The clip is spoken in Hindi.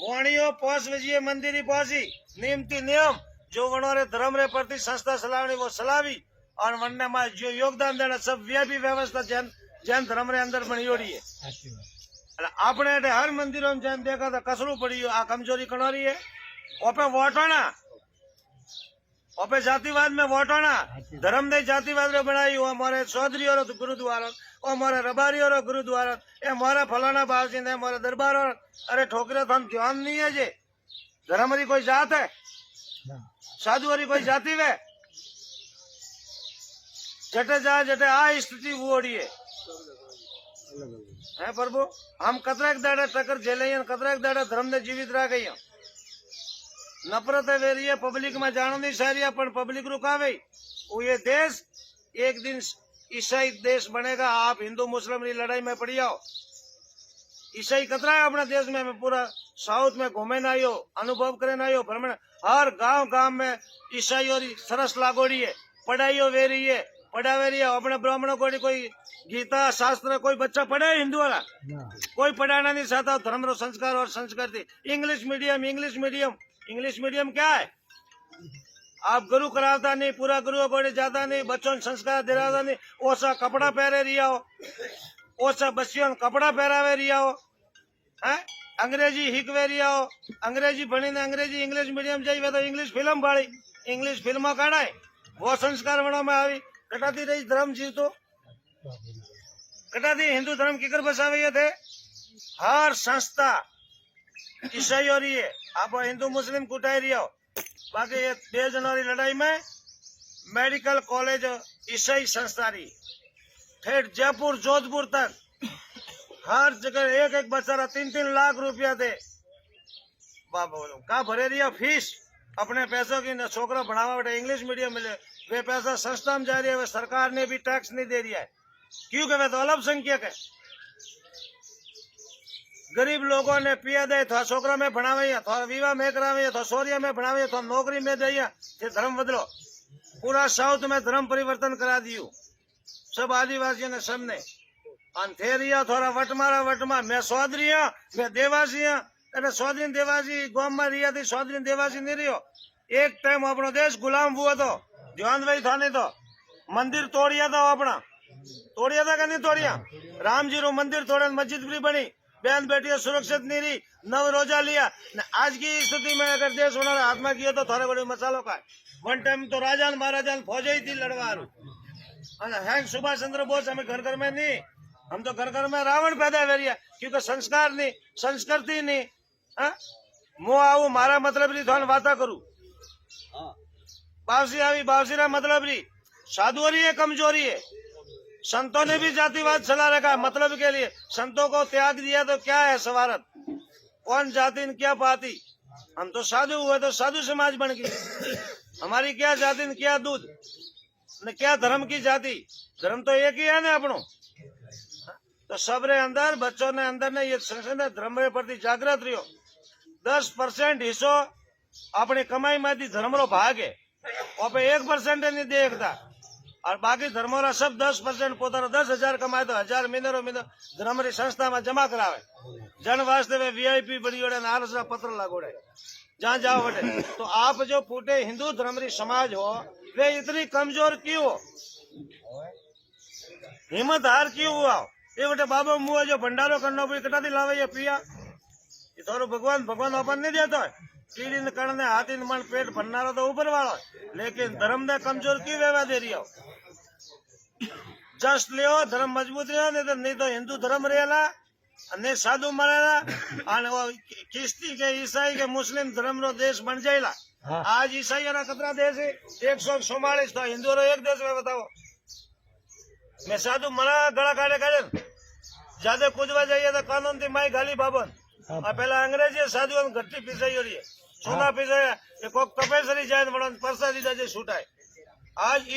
मोणियो पोस विजय मंदिरी पहुंची नियमती नियम जो वनोरे धर्म रे प्रति संस्था सलावनी वो सलावी और वनने में जो योगदान देना सब व्यापी व्यवस्था जैन धर्म रे अंदर बनियोड़ी है। आपने हर मंदिरों में जैन देखा था कसरू पड़ी आ कमजोरी कणोरी है। ओपे वोटोना ओपे जातिवाद में वोटोना धर्म दे जातिवाद रे बनाई वो हमारे चौधरी और गुरुद्वारा ओ मोरे रबारी और गुरुद्वारा ए मोरे फलाना बाबजी ने मोरे दरबार और अरे ठोकरे तो हम ध्यान नहीं है जे धर्म री कोई जात है साधु री कोई जाति वे जटे जा जटे आ स्थिति वोड़ी है प्रभु हम कतरेक दाड़े टक्कर झेले कतरेक दाड़े धर्म ने जीवित रह गई नफरत है वेरी है पब्लिक में जानो नहीं सारी पर पब्लिक रुकावे वो ये देश एक दिन ईसाई देश बनेगा। आप हिंदू मुस्लिम की लड़ाई में पड़ी आओ ईसाई कतरा है अपने देश में पूरा साउथ में घूमे ना आयो अनुभव करे ना आयो भ्रमण हर गांव गांव में ईसाई और सरस लागोड़ी है पढ़ाई वे रही है पढ़ावे रही है अपने ब्राह्मणों को कोई गीता शास्त्र कोई बच्चा पढ़े हिंदू वाला कोई पढ़ाना नहीं चाहता धर्म रो संस्कार और संस्कृति इंग्लिश मीडियम क्या है आप गुरु कराता नहीं पूरा गुरु को जाता नहीं बच्चों संस्कार दिलाता नहीं ओसा कपड़ा पहरे रिया हो ओसा बच्चियों कपड़ा पहरावे रिया हो है अंग्रेजी हिकवे रिया हो अंग्रेजी बनी ने अंग्रेजी इंग्लिश मीडियम जाइए तो इंग्लिश फिल्म बाड़ी इंग्लिश फिल्म काढ़ा वो संस्कार बनो में आई कटाती रही धर्म जीव तो कटाती हिंदू धर्म किकर बसावे थे हर संस्था ईसाई हो रही है आप हिंदू मुस्लिम कुटाई रही हो बाकी ये 2 जनवरी लड़ाई में मेडिकल कॉलेज ईसाई संस्था रही ठेठ जयपुर जोधपुर तक हर जगह एक बच्चा 3-3 लाख रुपया दे का भरे रही फीस अपने पैसों की छोकरा बढ़ावा बेटे इंग्लिश मीडियम मिले वे पैसा संस्था में जा रही है सरकार ने भी टैक्स नहीं दे दिया है क्योंकि वे तो अल्पसंख्यक है गरीब लोगों ने पिया दे थोड़ा छोकरा में भणावे थोड़ा विवाह में करावे थोड़ा सोरिया में भणावे थोड़ा नौकरी में दे धर्म बदलो पूरा साउथ में धर्म परिवर्तन करा दियो सब आदिवासियों ने सबने अंधेरिया थोड़ा वटमा मैं चौधरी मैं देवासी अरे चौधरी देवासी गांव में रिया थी चौधरी देवासी नहीं रियो एक टाइम अपनो देश गुलाम हुआ तो ध्यान भाई था नहीं तो मंदिर तोड़िया था अपना तोड़िया था नहीं तोड़िया राम जी रो मंदिर तोड़े मस्जिद भी बनी बहन बेटियां सुरक्षित नहीं रही 9 रोजा लिया आज की स्थिति में अगर देश होना हाथ में किया तो थोड़े बड़े मसालों का वन टाइम तो राजान महाराजान फौजे ही थी लड़वा हैंग सुभाष चंद्र बोस हमें घर घर में नहीं हम तो घर घर में रावण पैदा कर रहा क्योंकि संस्कार नहीं संस्कृति नहीं मु आऊ मारा मतलब री थोड़ा वाता करू बावसी आई बावसी रा मतलब री साधुरी है कमजोरी है संतों ने भी जातिवाद चला रखा मतलब के लिए संतों को त्याग दिया तो क्या है सवारत कौन जाति न क्या पाती हम तो साधु हुए तो साधु समाज बन गई हमारी क्या जाति न क्या दूध न क्या धर्म की जाति धर्म तो एक ही है ना अपनों तो सबरे अंदर बच्चों ने अंदर ने ये धर्म रे प्रति जागृत रहो 10% हिस्सो अपनी कमाई में धर्म रो भाग है और 1% नहीं देखता और बाकी धर्मों रा सब 10% पोता 10,000 कमाए तो 1000 महीने धर्म री संस्था में जमा करावे जन वास्ते वे VIP बड़ी ओढ़े नारस रा पत्र लगोड़े जहाँ जाओ बटे तो आप जो फूटे हिंदू धर्म री समाज हो वे इतनी कमजोर क्यों हो हिम्मत हार क्यों हुआ ये बटे बाबा मुँह जो भंडारो करना भी कटा लावे ये पिया ये थोड़ा भगवान अपन नहीं देता है कीड़ी ने करने हाथी ने मन पेट भरना तो ऊपर वाला लेकिन धर्म ने कमजोर क्यों व्यवहार दे रही हो जस्ट लियो धर्म मजबूत रहो नहीं तो हिंदू धर्म रहेला नहीं साधु मरेला किस्ती के ईसाई के मुस्लिम धर्म रो देश बन जाएला आज ईसाई ना कितना देश है 144 तो हिंदू रो एक देश में बताओ मैं साधु मरा गला काटे काटे ज्यादा कूदवा जाइए तो कानून थी माई गाली बाबन और पहला अंग्रेजी साधु घट्टी पिसाई हो रही है सोना पिसाया कोक तपेसरी जाए परसादी जाए छूटाए आज